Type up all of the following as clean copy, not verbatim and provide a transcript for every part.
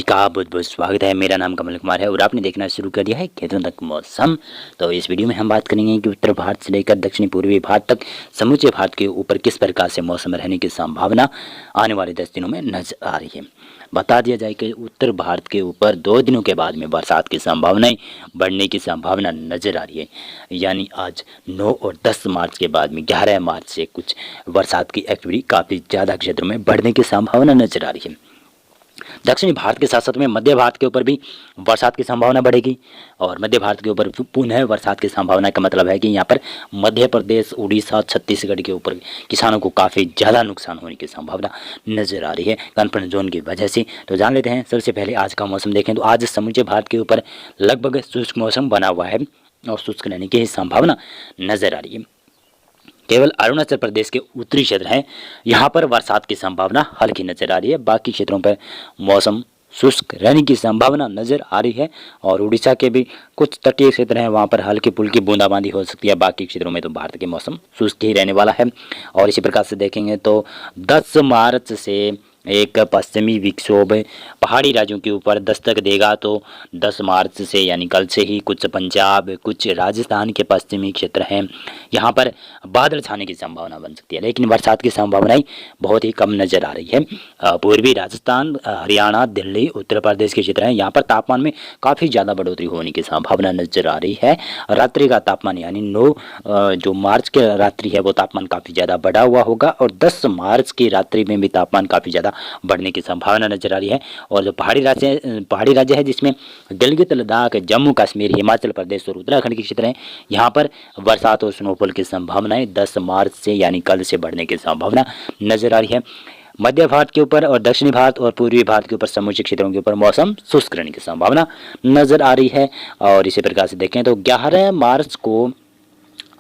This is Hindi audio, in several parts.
का बहुत बहुत स्वागत है। मेरा नाम कमल कुमार है और आपने देखना शुरू कर दिया है खेतों तक मौसम। तो इस वीडियो में हम बात करेंगे कि उत्तर भारत से लेकर दक्षिणी पूर्वी भारत तक समूचे भारत के ऊपर किस प्रकार से मौसम रहने की संभावना आने वाले 10 दिनों में नजर आ रही है। बता दिया जाए कि उत्तर भारत के ऊपर 2 दिनों के बाद में बरसात की संभावनाएं बढ़ने की संभावना नजर आ रही है। यानी आज 9 और 10 मार्च के बाद में 11 मार्च से कुछ बरसात की एक्टिविटी काफ़ी ज़्यादा क्षेत्रों में बढ़ने की संभावना नजर आ रही है। दक्षिणी भारत के साथ साथ में मध्य भारत के ऊपर भी बरसात की संभावना बढ़ेगी और मध्य भारत के ऊपर पुनः बरसात की संभावना का मतलब है कि यहाँ पर मध्य प्रदेश, उड़ीसा, छत्तीसगढ़ के ऊपर किसानों को काफ़ी ज़्यादा नुकसान होने की संभावना नजर आ रही है कंफर्ट जोन की वजह से। तो जान लेते हैं। सबसे पहले आज का मौसम देखें तो आज समूचे भारत के ऊपर लगभग शुष्क मौसम बना हुआ है और शुष्क रहने की संभावना नजर आ रही है। केवल अरुणाचल प्रदेश के उत्तरी क्षेत्र हैं, यहाँ पर बरसात की संभावना हल्की नजर आ रही है। बाकी क्षेत्रों पर मौसम शुष्क रहने की संभावना नजर आ रही है और उड़ीसा के भी कुछ तटीय क्षेत्र हैं, वहाँ पर हल्की फुल्की बूंदाबांदी हो सकती है। बाकी क्षेत्रों में तो भारत के मौसम शुष्क ही रहने वाला है। और इसी प्रकार से देखेंगे तो 10 मार्च से एक पश्चिमी विक्षोभ पहाड़ी राज्यों के ऊपर दस्तक देगा। तो 10 मार्च से यानी कल से ही कुछ पंजाब, कुछ राजस्थान के पश्चिमी क्षेत्र हैं, यहाँ पर बादल छाने की संभावना बन सकती है, लेकिन बरसात की संभावनाएं बहुत ही कम नजर आ रही है। पूर्वी राजस्थान, हरियाणा, दिल्ली, उत्तर प्रदेश के क्षेत्र हैं, यहाँ पर तापमान में काफ़ी ज़्यादा बढ़ोतरी होने की संभावना नजर आ रही है। रात्रि का तापमान यानी 9 जो मार्च की रात्रि है वो तापमान काफ़ी ज़्यादा बढ़ा हुआ होगा और 10 मार्च की रात्रि में भी तापमान काफ़ी ज़्यादा बढ़ने की संभावना नजर आ रही है। और जो पहाड़ी राज्य है जिसमें गिलगित, लद्दाख, जम्मू कश्मीर, हिमाचल प्रदेश और उत्तराखंड के क्षेत्र हैं, यहाँ पर बरसात और स्नोफॉल की संभावनाएं 10 मार्च से यानी कल से बढ़ने की संभावना नजर आ रही है। मध्य भारत के ऊपर और दक्षिणी भारत और पूर्वी भारत के ऊपर समूचे क्षेत्रों के ऊपर मौसम शुष्क रहने की संभावना नजर आ रही है। और इसी प्रकार से देखें तो 11 मार्च को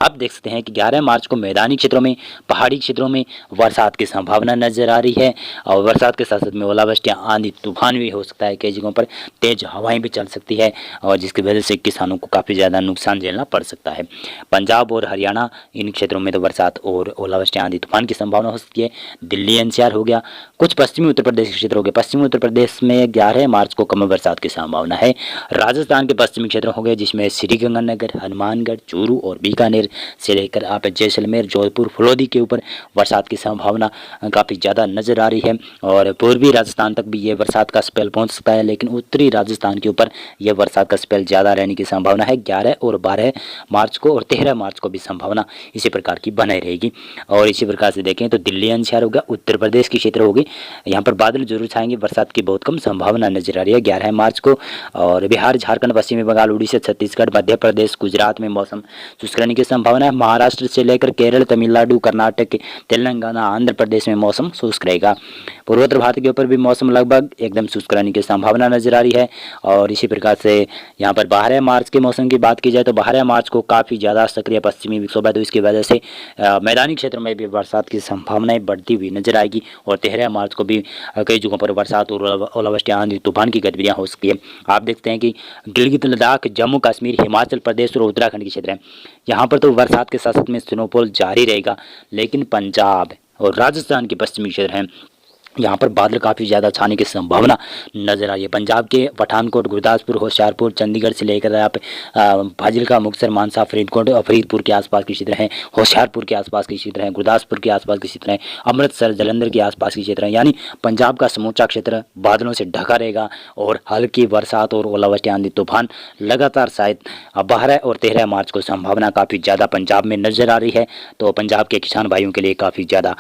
आप देख सकते हैं कि 11 मार्च को मैदानी क्षेत्रों में, पहाड़ी क्षेत्रों में बरसात की संभावना नजर आ रही है और बरसात के साथ साथ में ओलावृष्टियाँ, आंधी तूफान भी हो सकता है, कई जगहों पर तेज हवाएं भी चल सकती है और जिसकी वजह से किसानों को काफ़ी ज़्यादा नुकसान झेलना पड़ सकता है। पंजाब और हरियाणा इन क्षेत्रों में तो बरसात और ओलावृष्टियाँ, आंधी तूफान की संभावना हो सकती है। दिल्ली एनसीआर हो गया, कुछ पश्चिमी उत्तर प्रदेश के क्षेत्र हो गए। पश्चिमी उत्तर प्रदेश में 11 मार्च को कम बरसात की संभावना है। राजस्थान के पश्चिमी क्षेत्र हो गए जिसमें श्रीगंगानगर, हनुमानगढ़, चूरू और बीकानेर से लेकर आप जैसलमेर, जोधपुर, फलोदी के ऊपर बरसात की संभावना काफ़ी ज़्यादा नजर आ रही है। और पूर्वी राजस्थान तक भी ये बरसात का स्पेल पहुंच सकता है, लेकिन उत्तरी राजस्थान के ऊपर यह बरसात का स्पेल ज़्यादा रहने की संभावना है। 11 और 12 मार्च को और 13 मार्च को भी संभावना इसी प्रकार की बनी रहेगी। और इसी प्रकार से देखें तो दिल्ली एनसीआर होगा, उत्तर प्रदेश की क्षेत्र होगी, यहाँ पर बादल जरूर छाएंगे, बरसात की बहुत कम संभावना नजर आ रही है 11 मार्च को। और बिहार, झारखंड, पश्चिमी बंगाल, उड़ीसा, छत्तीसगढ़, मध्य प्रदेश, गुजरात में मौसम शुष्क रहने की संभावना है। महाराष्ट्र से लेकर केरल, तमिलनाडु, कर्नाटक, तेलंगाना, आंध्र प्रदेश में मौसम शुष्क रहेगा। पूर्वोत्तर भारत के ऊपर भी मौसम लगभग एकदम शुष्क रहने की संभावना नजर आ रही है। और इसी प्रकार से यहाँ पर 12 मार्च के मौसम की बात की जाए तो 12 मार्च को काफ़ी ज़्यादा सक्रिय पश्चिमी विक्षोभ है, तो इसकी वजह से मैदानी क्षेत्र में भी बरसात की संभावनाएं बढ़ती हुई नजर आएगी। और 13 मार्च को भी कई जगहों पर बरसात और ओलावृष्टियाँ, आंधी तूफान की गतिविधियाँ हो सकती है। आप देखते हैं कि गिलगित, लद्दाख, जम्मू कश्मीर, हिमाचल प्रदेश और उत्तराखंड के क्षेत्र हैं, यहाँ पर तो बरसात के साथ साथ में स्नोफॉल जारी रहेगा, लेकिन पंजाब और राजस्थान के पश्चिमी क्षेत्र हैं, यहाँ पर बादल काफ़ी ज़्यादा छाने की संभावना नजर आ रही है। पंजाब के पठानकोट, गुरदासपुर, होशियारपुर, चंडीगढ़ से लेकर आप फाजिल्का, मुक्तसर, मानसा, फरीदपुर के आसपास के क्षेत्र हैं, होशियारपुर के आसपास के क्षेत्र हैं, गुरदासपुर के आसपास के क्षेत्र हैं, अमृतसर, जलंधर के आसपास के क्षेत्र हैं, यानी पंजाब का समूचा क्षेत्र बादलों से ढका रहेगा और हल्की बरसात और ओलावृष्टि, आंधी तूफान लगातार शायद 12 और 13 मार्च को संभावना काफ़ी ज़्यादा पंजाब में नजर आ रही है। तो पंजाब के किसान भाइयों के लिए काफ़ी ज़्यादा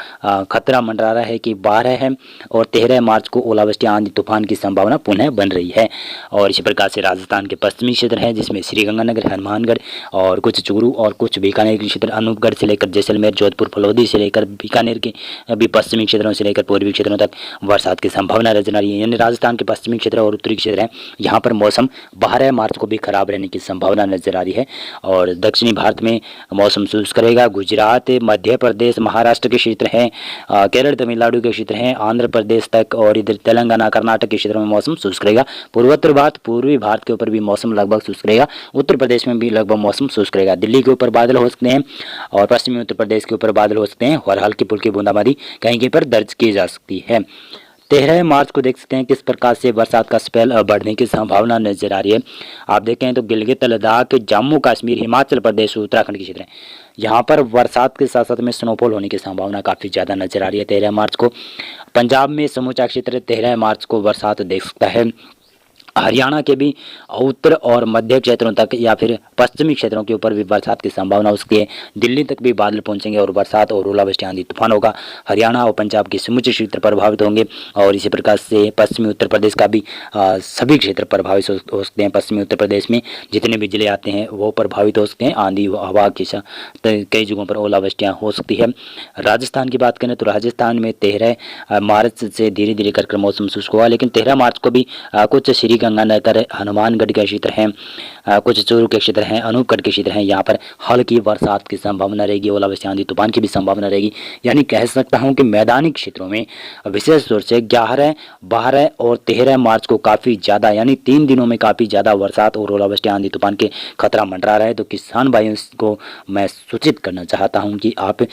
खतरा मंडरा रहा है कि 12 है और 13 मार्च को ओलावृष्टि, आंधी तूफान की संभावना पुनः बन रही है। और इसी प्रकार से राजस्थान के पश्चिमी क्षेत्र हैं जिसमें श्रीगंगानगर, हनुमानगढ़ और कुछ चूरू और कुछ बीकानेर के क्षेत्र, अनूपगढ़ से लेकर जैसलमेर, जोधपुर, फलोदी से लेकर बीकानेर के भी पश्चिमी क्षेत्रों से लेकर पूर्वी क्षेत्रों तक बरसात की संभावना नजर आ रही है। यानी राजस्थान के पश्चिमी क्षेत्र और उत्तरी क्षेत्र हैं, यहाँ पर मौसम 12 मार्च को भी खराब रहने की संभावना नजर आ रही है। और दक्षिणी भारत में मौसम शुष्क रहेगा। गुजरात, मध्य प्रदेश, महाराष्ट्र के क्षेत्र हैं, केरल, तमिलनाडु के क्षेत्र हैं, आंध्र प्रदेश तक और इधर तेलंगाना, कर्नाटक के क्षेत्रों में मौसम शुष्क रहेगा। पूर्वोत्तर भारत, पूर्वी भारत के ऊपर भी मौसम लगभग शुष्क रहेगा। उत्तर प्रदेश में भी लगभग मौसम शुष्क रहेगा। दिल्ली के ऊपर बादल हो सकते हैं और पश्चिमी उत्तर प्रदेश के ऊपर बादल हो सकते हैं और हल्की फुल्की बूंदाबांदी कहीं कहीं पर दर्ज की जा सकती है। 13 मार्च को देख सकते हैं किस प्रकार से बरसात का स्पेल बढ़ने की संभावना नजर आ रही है। आप देखें तो गिलगित, लद्दाख, जम्मू कश्मीर, हिमाचल प्रदेश, उत्तराखंड के क्षेत्र हैं, यहाँ पर बरसात के साथ साथ में स्नोफॉल होने की संभावना काफ़ी ज़्यादा नजर आ रही है 13 मार्च को। पंजाब में समूचा क्षेत्र 13 मार्च को बरसात देख सकता है। हरियाणा के भी उत्तर और मध्य क्षेत्रों तक या फिर पश्चिमी क्षेत्रों के ऊपर भी बरसात की संभावना हो सकती है। दिल्ली तक भी बादल पहुंचेंगे और बरसात और ओलावृष्टि, आंधी तूफान होगा। हरियाणा और पंजाब के समूचे क्षेत्र प्रभावित होंगे और इसी प्रकार से पश्चिमी उत्तर प्रदेश का भी सभी क्षेत्र प्रभावित हो सकते हैं। पश्चिमी उत्तर प्रदेश में जितने भी जिले आते हैं वो प्रभावित हो सकते हैं। आंधी हवा के साथ कई जगहों पर ओलावृष्टियाँ हो सकती है। राजस्थान की बात करें तो राजस्थान में 13 मार्च से धीरे धीरे कर मौसम शुष्क हुआ, लेकिन 13 मार्च को भी कुछ श्री गंगानगर, हनुमानगढ़ के क्षेत्र हैं, कुछ चूरू के क्षेत्र हैं, अनूपगढ़ के क्षेत्र हैं, यहाँ पर हल्की बरसात की संभावना रहेगी। ओलावृष्टि, आंधी तूफान की भी संभावना रहेगी। यानी कह सकता हूँ कि मैदानी क्षेत्रों में विशेष तौर से 11, 12 और 13 मार्च को काफ़ी ज़्यादा, यानी 3 दिनों में काफ़ी ज़्यादा बरसात और ओलावृष्टि, आंधी तूफान के खतरा मंडरा रहा है। तो किसान भाइयों को मैं सूचित करना चाहता हूँ कि आप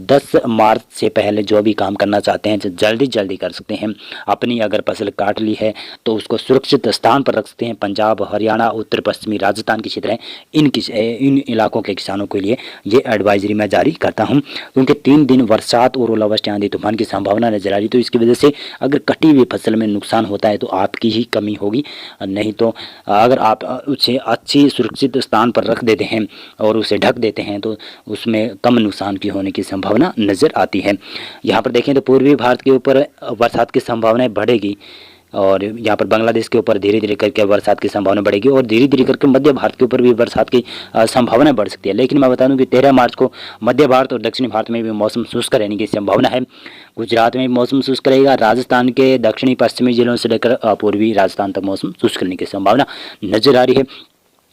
10 मार्च से पहले जो भी काम करना चाहते हैं जल्दी कर सकते हैं। अपनी अगर फसल काट ली है तो उसको सुरक्षित स्थान पर रख सकते हैं। पंजाब, हरियाणा, उत्तर पश्चिमी राजस्थान के क्षेत्र हैं, इन इलाकों के किसानों के लिए ये एडवाइजरी मैं जारी करता हूं, क्योंकि 3 दिन बरसात और ओलावृष्टि, आंधी तूफान की संभावना नजर आ रही। तो इसकी वजह से अगर कटी हुई फसल में नुकसान होता है तो आपकी ही कमी होगी। नहीं तो अगर आप उसे अच्छी सुरक्षित स्थान पर रख देते हैं और उसे ढक देते हैं तो उसमें कम नुकसान की होने की संभावना नजर आती है। यहाँ पर देखें तो पूर्वी भारत के ऊपर बरसात की संभावनाएं बढ़ेगी और यहाँ पर बांग्लादेश के ऊपर धीरे धीरे करके बरसात की संभावना बढ़ेगी और धीरे धीरे करके मध्य भारत के ऊपर भी बरसात की संभावना बढ़ सकती है। लेकिन मैं बता दूं कि 13 मार्च को मध्य भारत और दक्षिणी भारत में भी मौसम शुष्क रहने की संभावना है। गुजरात में भी मौसम शुष्क रहेगा। राजस्थान के दक्षिणी पश्चिमी जिलों से लेकर पूर्वी राजस्थान तक मौसम शुष्क रहने की संभावना नजर आ रही है।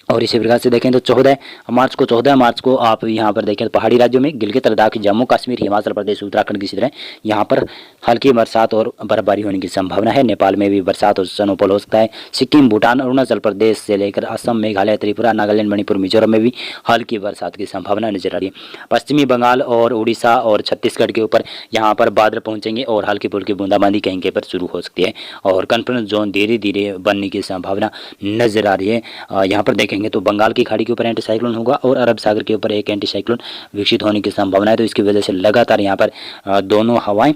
और इसी प्रकार से देखें तो 14 मार्च को आप यहाँ पर देखें तो पहाड़ी राज्यों में गिलगित, लद्दाख, जम्मू कश्मीर, हिमाचल प्रदेश, उत्तराखंड की क्षेत्र हैं, यहाँ पर हल्की बरसात और बर्फबारी होने की संभावना है। नेपाल में भी बरसात और स्नोफॉल हो सकता है। सिक्किम, भूटान, अरुणाचल प्रदेश से लेकर असम, मेघालय, त्रिपुरा, नागालैंड, मणिपुर, मिजोरम में भी हल्की बरसात की संभावना नजर आ रही है। पश्चिमी बंगाल और उड़ीसा और छत्तीसगढ़ के ऊपर यहाँ पर बादल पहुंचेंगे और हल्की फुल्की बूंदाबांदी कहीं कहीं पर शुरू हो सकती है और कॉन्फ्रेंस जोन धीरे धीरे बनने की संभावना नजर आ रही है। यहाँ पर देखेंगे तो बंगाल की खाड़ी के ऊपर एंटी साइक्लोन होगा और अरब सागर के ऊपर एक एंटी साइक्लोन विकसित होने की संभावना है। तो इसकी वजह से लगातार यहाँ पर दोनों हवाएं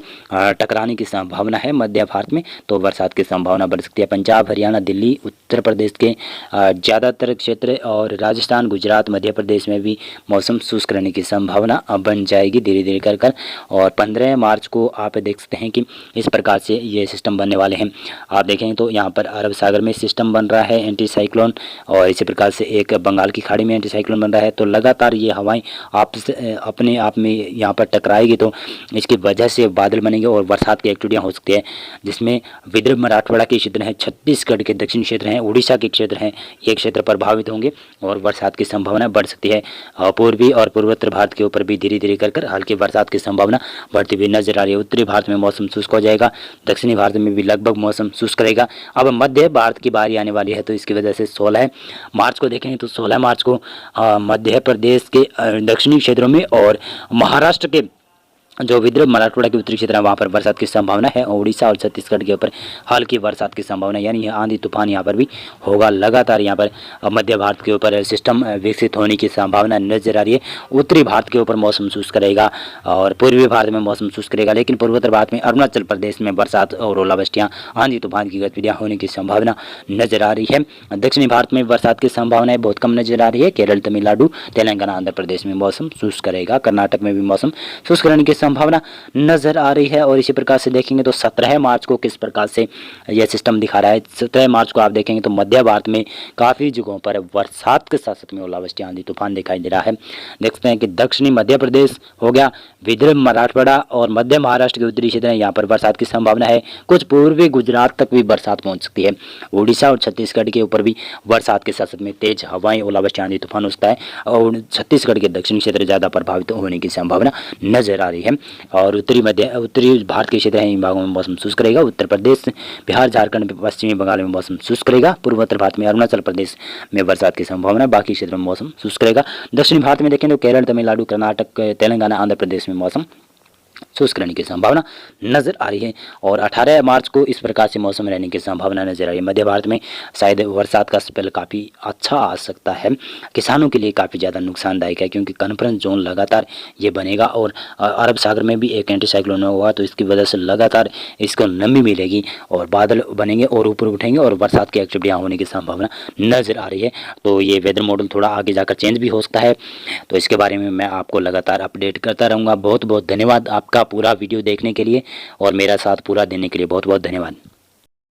टकराने की संभावना है मध्य भारत में, तो बरसात की संभावना बढ़ सकती है। पंजाब, हरियाणा, दिल्ली, उत्तर प्रदेश के ज़्यादातर क्षेत्र और राजस्थान, गुजरात, मध्य प्रदेश में भी मौसम शुष्क रहने की संभावना बन जाएगी धीरे धीरे कर। और 15 मार्च को आप देख सकते हैं कि इस प्रकार से ये सिस्टम बनने वाले हैं। आप देखेंगे तो यहाँ पर अरब सागर में सिस्टम बन रहा है एंटी साइक्लोन और इसी प्रकार से एक बंगाल की खाड़ी में एंटी साइक्लोन बन रहा है। तो लगातार ये हवाएं अपने आप में यहाँ पर टकराएगी तो इसकी वजह से बादल बनेंगे और बरसात की एक्टिविटियाँ हो सकती है, जिसमें विदर्भ, मराठवाड़ा के क्षेत्र हैं, छत्तीसगढ़ के दक्षिण क्षेत्र हैं, उड़ीसा के क्षेत्र हैं, ये क्षेत्र प्रभावित होंगे और बरसात की संभावना बढ़ सकती है। पूर्वी और पूर्वोत्तर भारत के ऊपर भी धीरे धीरे कर हल्की बरसात की संभावना बढ़ती हुई नजर आ रही है। उत्तरी भारत में मौसम शुष्क हो जाएगा, दक्षिणी भारत में भी लगभग मौसम शुष्क रहेगा। अब मध्य भारत की बारी आने वाली है, तो इसकी वजह से 16 मार्च को देखें तो 16 मार्च को मध्य प्रदेश के दक्षिणी क्षेत्रों में और महाराष्ट्र के जो विदर्भ, मराठवाड़ा के उत्तरी क्षेत्र है वहाँ पर बरसात की संभावना है और उड़ीसा और छत्तीसगढ़ के ऊपर हल्की बरसात की संभावना, यानी आंधी तूफान यहाँ पर भी होगा। लगातार यहाँ पर मध्य भारत के ऊपर सिस्टम विकसित होने की संभावना नजर आ रही है। उत्तरी भारत के ऊपर मौसम शुष्क रहेगा और पूर्वी भारत में मौसम शुष्क रहेगा, लेकिन पूर्वोत्तर भारत में अरुणाचल प्रदेश में बरसात और ओलावृष्टियाँ, आंधी तूफान की गतिविधियाँ होने की संभावना नजर आ रही है। दक्षिणी भारत में बरसात की संभावनाएं बहुत कम नजर आ रही है। केरल, तमिलनाडु, तेलंगाना, आंध्र प्रदेश में मौसम शुष्क रहेगा। कर्नाटक में भी मौसम शुष्क रहने की संभावना नजर आ रही है। और इसी प्रकार से देखेंगे तो 17 मार्च को किस प्रकार से यह सिस्टम दिखा रहा है। 17 मार्च को आप देखेंगे तो मध्य भारत में काफ़ी जगहों पर बरसात के साथ साथ में ओलावृष्टि, आंधी तूफान दिखाई दे रहा है। देखते हैं कि दक्षिणी मध्य प्रदेश हो गया, विदर्भ, मराठवाड़ा और मध्य महाराष्ट्र के उत्तरी क्षेत्र हैं, यहाँ पर बरसात की संभावना है। कुछ पूर्वी गुजरात तक भी बरसात पहुंच सकती है। उड़ीसा और छत्तीसगढ़ के ऊपर भी बरसात के साथ साथ में तेज हवाएं, ओलावृष्टि, आंधी तूफान हो सकता है और छत्तीसगढ़ के दक्षिणी क्षेत्र ज़्यादा प्रभावित होने की संभावना नजर आ रही है। और उत्तरी भारत के क्षेत्र हैं, इन भागों में मौसम शुष्क रहेगा। उत्तर प्रदेश, बिहार, झारखंड, पश्चिमी बंगाल में मौसम शुष्क रहेगा। पूर्वोत्तर भारत में अरुणाचल प्रदेश में बरसात की संभावना, बाकी क्षेत्रों में मौसम शुष्क रहेगा। दक्षिणी भारत में देखें तो केरल, तमिलनाडु, कर्नाटक, तेलंगाना, आंध्र प्रदेश में मौसम शुष्क रहने की संभावना नजर आ रही है। और 18 मार्च को इस प्रकार से मौसम रहने की संभावना नजर आ रही है। मध्य भारत में शायद बरसात का स्पेल काफ़ी अच्छा आ सकता है, किसानों के लिए काफ़ी ज़्यादा नुकसानदायक है, क्योंकि कॉन्फ्रेंस जोन लगातार ये बनेगा और अरब सागर में भी एक एंटी साइक्लोन हुआ, तो इसकी वजह से लगातार इसको नमी मिलेगी और बादल बनेंगे और ऊपर उठेंगे और बरसात की एक्टिविटियाँ होने की संभावना नजर आ रही है। तो ये वेदर मॉडल थोड़ा आगे जाकर चेंज भी हो सकता है, तो इसके बारे में मैं आपको लगातार अपडेट करता रहूँगा। बहुत बहुत धन्यवाद आपका पूरा वीडियो देखने के लिए और मेरा साथ पूरा देने के लिए बहुत बहुत धन्यवाद।